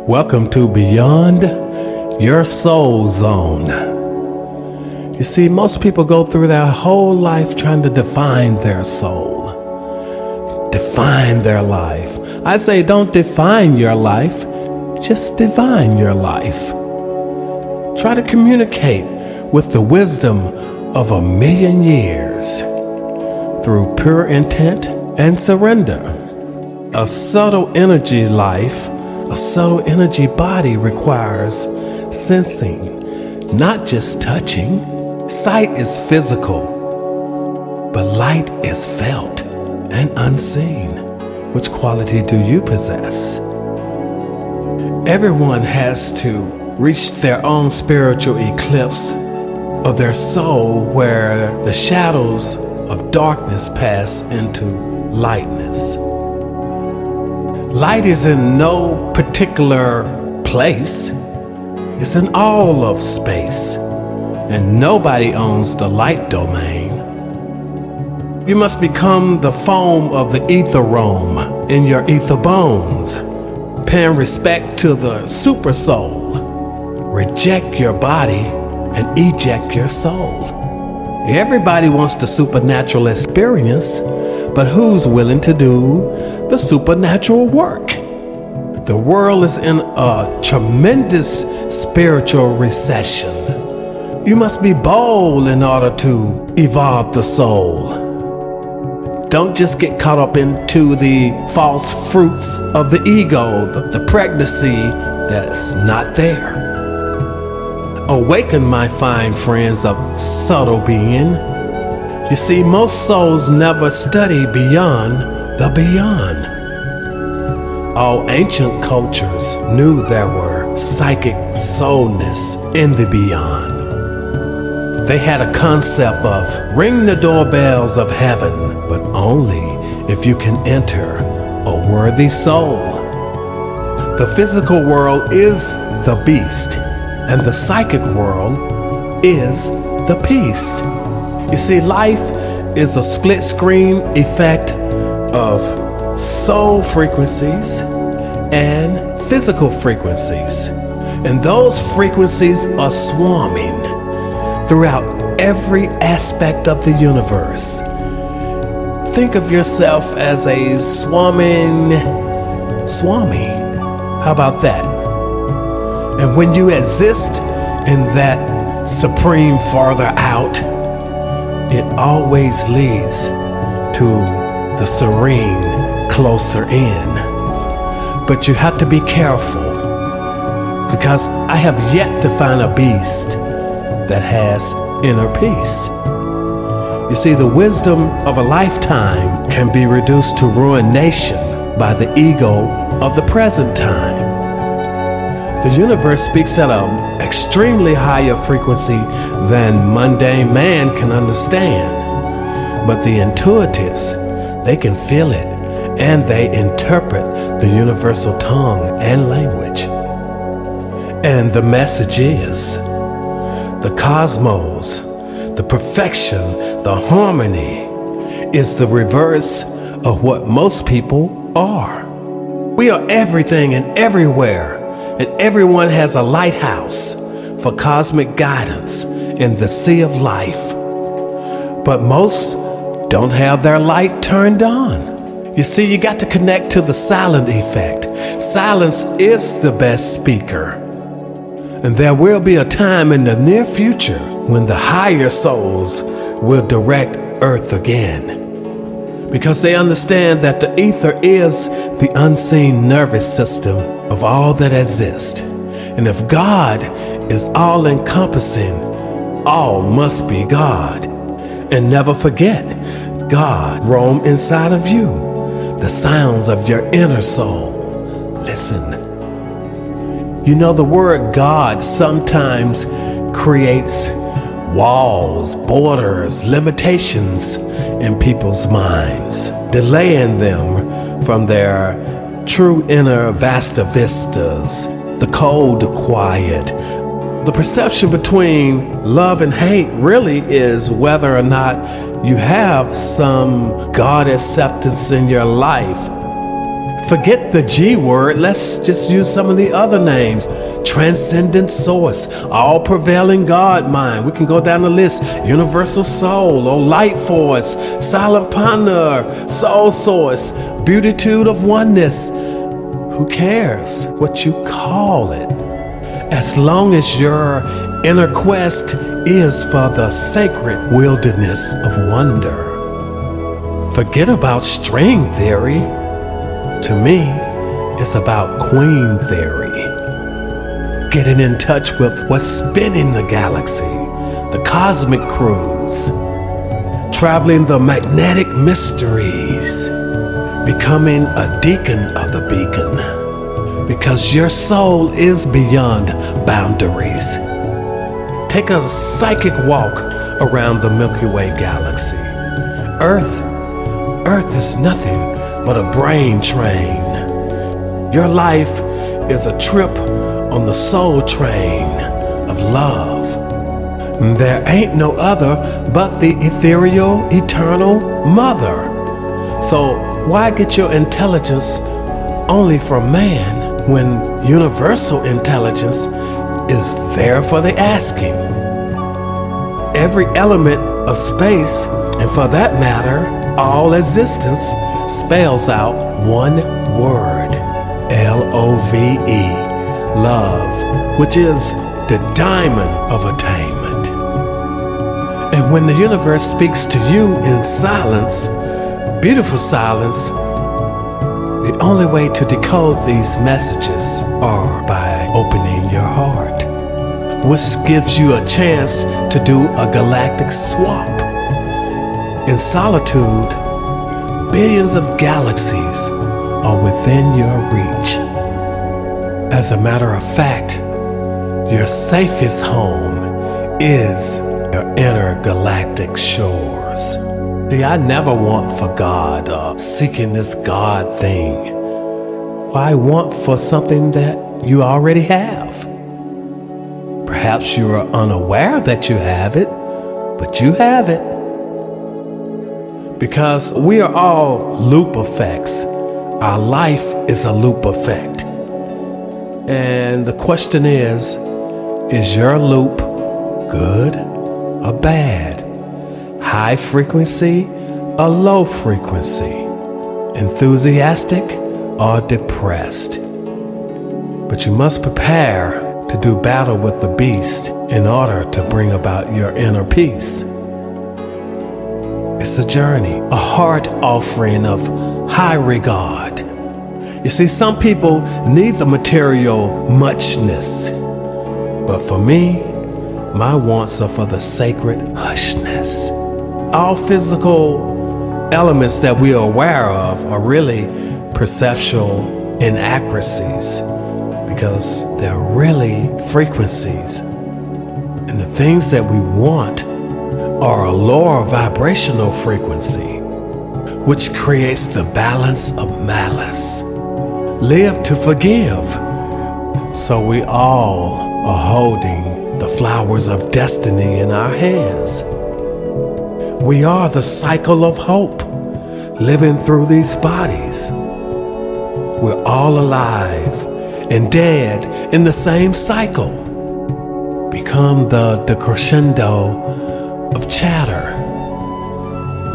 Welcome to Beyond Your Soul Zone. You see, most people go through their whole life trying to define their soul, define their life. I say don't define your life, just divine your life. Try to communicate with the wisdom of 1,000,000 years through pure intent and surrender. A subtle energy life, a subtle energy body requires sensing, not just touching. Sight is physical, but light is felt and unseen. Which quality do you possess? Everyone has to reach their own spiritual eclipse of their soul where the shadows of darkness pass into lightness. Light is in no particular place. It's in all of space, and nobody owns the light domain. You must become the foam of the ether realm in your ether bones, paying respect to the super soul. Reject your body and eject your soul. Everybody wants the supernatural experience, but who's willing to do the supernatural work? The world is in a tremendous spiritual recession. You must be bold in order to evolve the soul. Don't just get caught up into the false fruits of the ego, the pregnancy that's not there. Awaken, my fine friends of subtle being. You see, most souls never study beyond the beyond. All ancient cultures knew there were psychic soulness in the beyond. They had a concept of ring the doorbells of heaven, but only if you can enter a worthy soul. The physical world is the beast, and the psychic world is the peace. You see, life is a split screen effect of soul frequencies and physical frequencies. And those frequencies are swarming throughout every aspect of the universe. Think of yourself as a swarming swami. How about that? And when you exist in that supreme farther out, it always leads to the serene closer in. But you have to be careful, because I have yet to find a beast that has inner peace. You see, the wisdom of a lifetime can be reduced to ruination by the ego of the present time. The universe speaks at an extremely higher frequency than mundane man can understand. But the intuitives, they can feel it, and they interpret the universal tongue and language. And the message is, the cosmos, the perfection, the harmony is the reverse of what most people are. We are everything and everywhere, and everyone has a lighthouse for cosmic guidance in the sea of life. But most don't have their light turned on. You see, you got to connect to the silent effect. Silence is the best speaker. And there will be a time in the near future when the higher souls will direct Earth again, because they understand that the ether is the unseen nervous system of all that exists. And if God is all-encompassing, all must be God. And never forget, God roam inside of you, the sounds of your inner soul. Listen. You know, the word God sometimes creates walls, borders, limitations in people's minds, delaying them from their true inner vasta vistas, the cold quiet. The perception between love and hate really is whether or not you have some God acceptance in your life. Forget the G word, let's just use some of the other names. Transcendent source, all prevailing God mind. We can go down the list. Universal soul or light force, silent partner, soul source, beautitude of oneness. Who cares what you call it? As long as your inner quest is for the sacred wilderness of wonder. Forget about string theory. To me, it's about queen theory. Getting in touch with what's spinning the galaxy, the cosmic cruise, traveling the magnetic mysteries, becoming a deacon of the beacon, because your soul is beyond boundaries. Take a psychic walk around the Milky Way galaxy. Earth is nothing but a brain train. Your life is a trip on the soul train of love. There ain't no other but the ethereal, eternal mother. So why get your intelligence only from man when universal intelligence is there for the asking? Every element of space, and for that matter, all existence, spells out one word, L-O-V-E, love, which is the diamond of attainment. And when the universe speaks to you in silence, beautiful silence, the only way to decode these messages are by opening your heart, which gives you a chance to do a galactic swap. In solitude, billions of galaxies are within your reach. As a matter of fact, your safest home is your intergalactic shores. See, I never want for God or seeking this God thing. Why want for something that you already have? Perhaps you are unaware that you have it, but you have it. Because we are all loop effects. Our life is a loop effect. And the question is your loop good or bad? High frequency or low frequency? Enthusiastic or depressed? But you must prepare to do battle with the beast in order to bring about your inner peace. It's a journey, a heart offering of high regard. You see, some people need the material muchness, but for me, my wants are for the sacred hushness. All physical elements that we are aware of are really perceptual inaccuracies, because they're really frequencies. And the things that we want are a lower vibrational frequency, which creates the balance of malice. Live to forgive. So we all are holding the flowers of destiny in our hands. We are the cycle of hope, living through these bodies. We're all alive and dead in the same cycle. Become the decrescendo of chatter.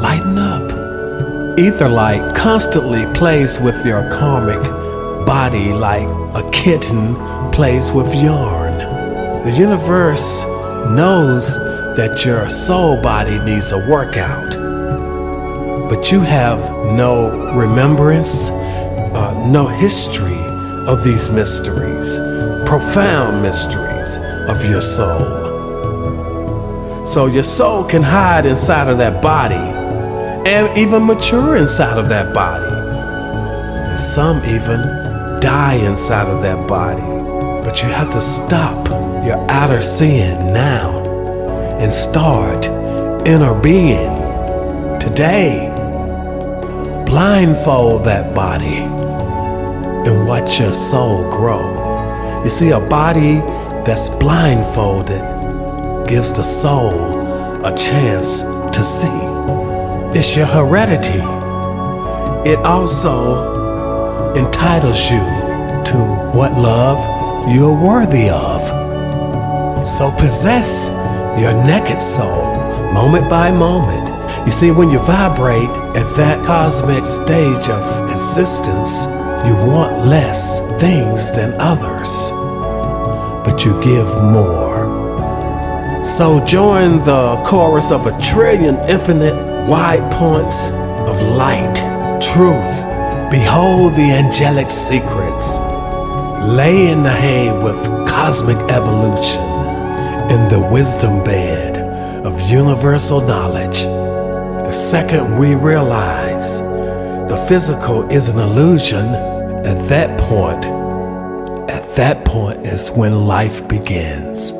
Lighten up. Ether light constantly plays with your karmic body like a kitten plays with yarn. The universe knows that your soul body needs a workout, but you have no remembrance, no history of these mysteries, profound mysteries of your soul. So your soul can hide inside of that body and even mature inside of that body. And some even die inside of that body. But you have to stop your outer sin now and start inner being today. Blindfold that body and watch your soul grow. You see, a body that's blindfolded gives the soul a chance to see. It's your heredity. It also entitles you to what love you're worthy of. So possess your naked soul, moment by moment. You see, when you vibrate at that cosmic stage of existence, you want less things than others, but you give more. So join the chorus of a trillion infinite wide points of light, truth. Behold the angelic secrets. Lay in the hay with cosmic evolution in the wisdom bed of universal knowledge. The second we realize the physical is an illusion, at that point is when life begins.